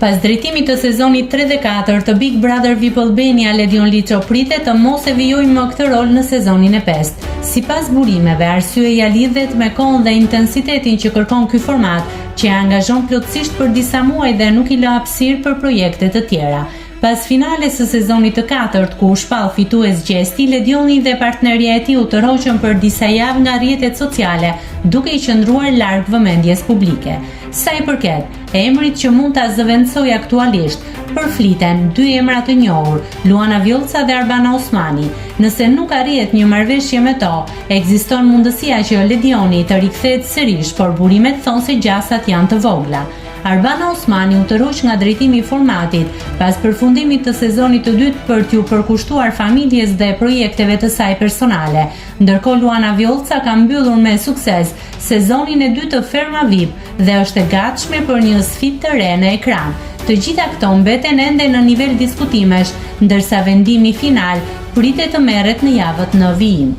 Pas drejtimit të sezonit 34 të Big Brother VIP Albania, Ledion Liço pritet të mos e vijojë më këtë rol në sezonin e 5. Sipas burimeve, arsyeja lidhet me kohën dhe intensitetin që kërkon ky format, që e angazhon plotësisht për disa muaj dhe nuk i lë hapësirë për projekte të tjera. Pas finales së sezonit të 4, ku u shpall fitues Gjesti, Ledioni dhe partnerja e tij u tërhoqën për disa javë nga rrjetet sociale, duke i qëndruar larg vëmendjes publike. Sa i përket emrit që mund ta zëvendësoj aktualisht, përfliten dy emra të njohur, Luana Vjollca dhe Arbana Osmani. Nëse nuk arrihet një marrëveshje me to, ekziston mundësia që Ledioni të rikthehet sërish, por burimet thonë se gjasat janë të vogla. Arbana Osmani u tërhoq nga drejtimi i formatit pas përfundimit të sezonit të dytë për t'ju përkushtuar familjes dhe projekteve të saj personale, ndërkohë Luana Vjollca ka mbyllur me sukses sezonin e dytë të Ferma VIP dhe është e gatshme për një sfidë të re në ekran. Të gjitha këto mbeten ende në nivel diskutimesh, ndërsa vendimi final pritet të merret në javët në vijim.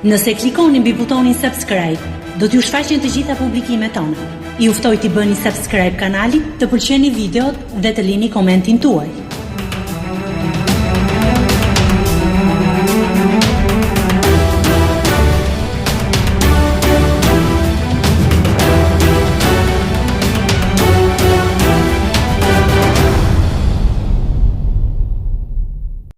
Nëse klikoni mbi butonin subscribe, do t'ju shfaqen të gjitha publikimet tona. Ju ftoj t'i bëni subscribe kanalit, të pëlqeni videot dhe të lini komentin tuaj.